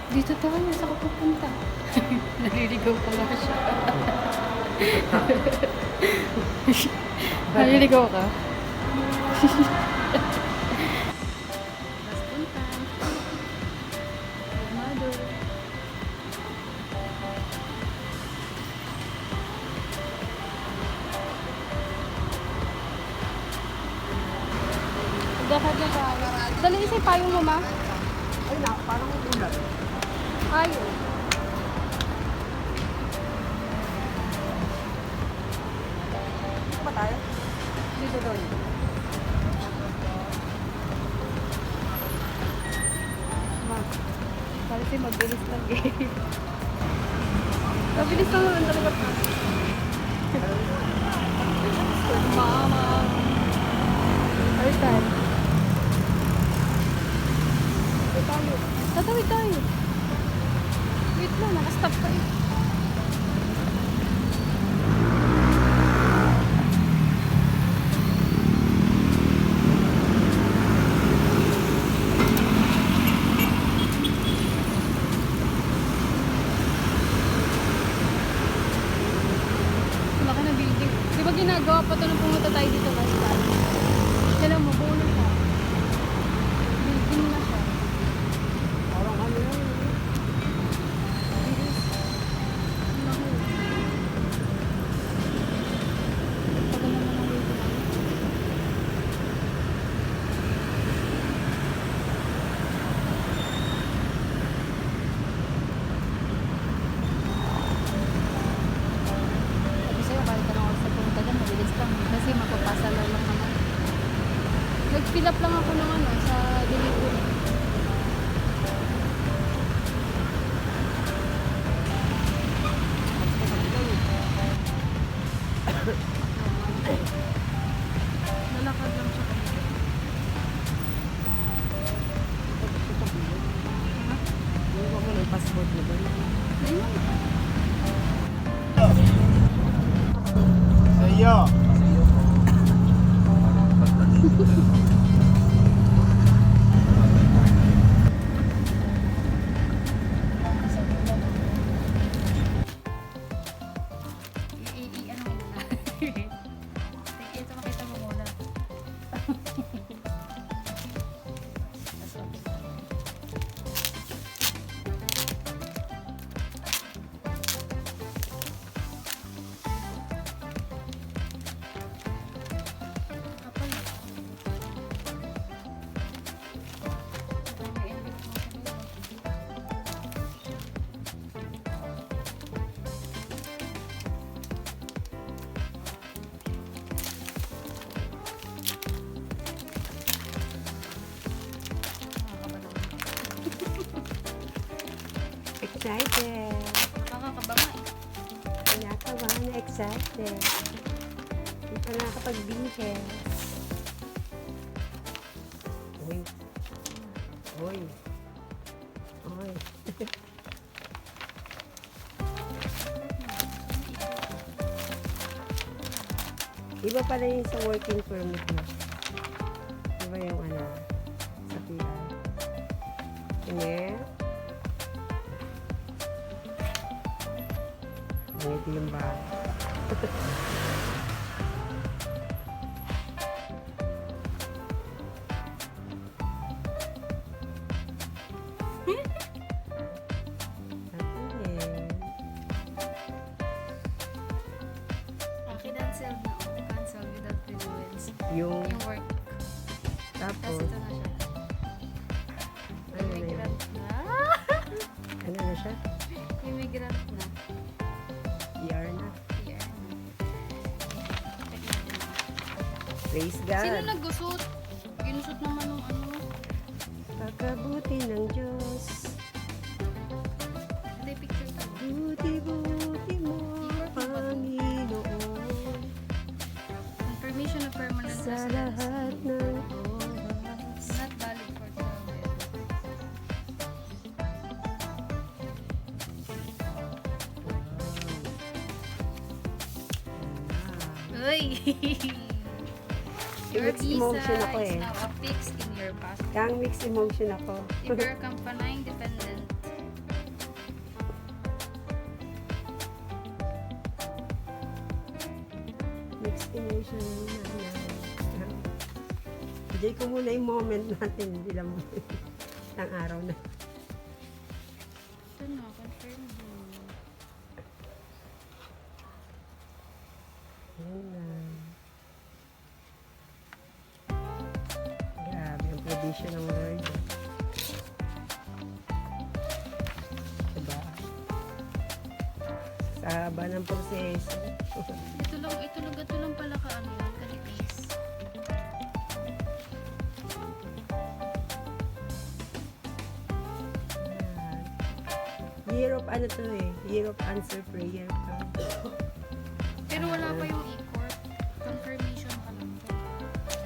Dito tayo, saan ka pupunta? Naliligaw pa nga siya. Naliligaw ka? Bas punta. Mother. Dali isa yung payong mo, ma. Ay na, parang ulan. Payong. Pa tayo? Dito doon. Ma. Kasi mabilis lang eh. Mabilis lang naman talaga. Mama. First time. Tatawid tayo. Wait lang, nakastop pa eh. Laki na building. Di ba ginagawa pa ito nung pumunta tayo dito last time? Kailan mo, buo na siya. Building na siya. Parang ano yan. Bilis. Ang laki. Tagal naman ang waiting. Sabi sa'yo, kahit anong oras na pumunta dyan, mabilis lang. Kasi mapapasa lang naman. Nag-fill up lang ako ng ano, sa delivery. Nalakad lang siya. Ha? Hindi ko ng passport na ba? Ayun. Sa'yo! Ano muna? Ito makita mo muna. Kapal. Excited! Nakakabanga eh. Kinakabahan na excited. Hindi pa nakakapag-bihis. Uy. Uy. Uy. Iba pala yung sa working permit mo. Iba yung ano, sa PR. Kanya? Ngiti yung ba? Cancel na. Cancel without renewals. Yung Yung work. Tapos tapos, ito na siya. ano na yun? Immigrant na. Ano na siya? Immigrant na. PR na. PR na. Check natin. Praise Sino God. nagusot? Ginusot naman ng ano. Pagkabuti ng Diyos. Hindi, picture ka. Buti-buti mo, Panginoon. Confirmation of permanent Sa residence. lahat ng oras. Not valid for travel. Uy! Your Mixed visa emotion ako is eh. now affixed in your passport. Kang mixed emotion ako. If you're company independent, Destination na. Enjoy ko muna yung moment natin. Hindi lang isang araw na. Ito na, confirm mo. Ayan na. Grabe ang provision ng Lord. Diba? Sa haba ng proseso. Ito lang pala ka ano yan, kalipis. Year of ano to eh. Year of answer prayer ka. Pero wala pa yung e-court. Confirmation pa lang to.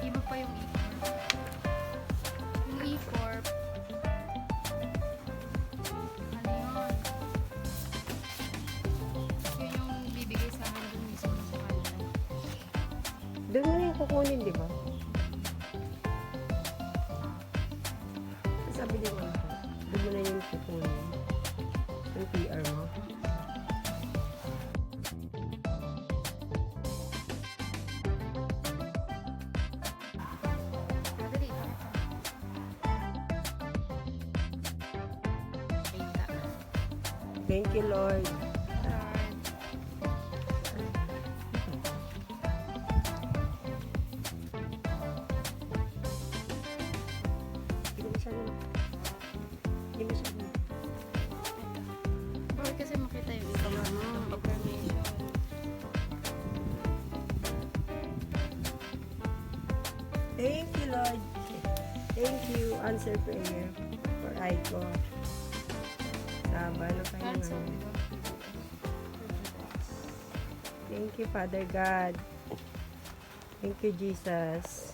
Iba pa yung e-court. Yung e-court, ano yun? Yun yung bibigay sa akin dun mismo sa kanila. Doon mo na yung kukunin, di ba? Sabi din mo, doon mo na yung kukunin. Yung PR mo. Madali, ano pa? Data. Thank you, Lord. Lord. Hindi masyado. Hindi masyado. Bakit kasi makita yung isang confirmation? Thank you, Lord. Thank you. Answer prayer for Aiko. Saba na kayo Cancel. ngayon. Thank you, Father God. Thank you, Jesus.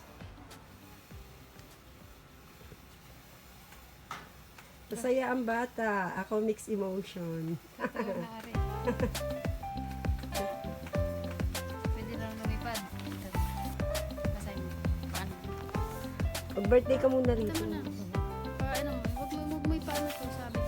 Masaya ang bata. Ako mixed emotion. Maaari. Pwede lang lumipad. Basahin mo. Paano? Mag-birthday ka muna Ito rito. mo na. Ano mo, huwag mo ipaano to sabi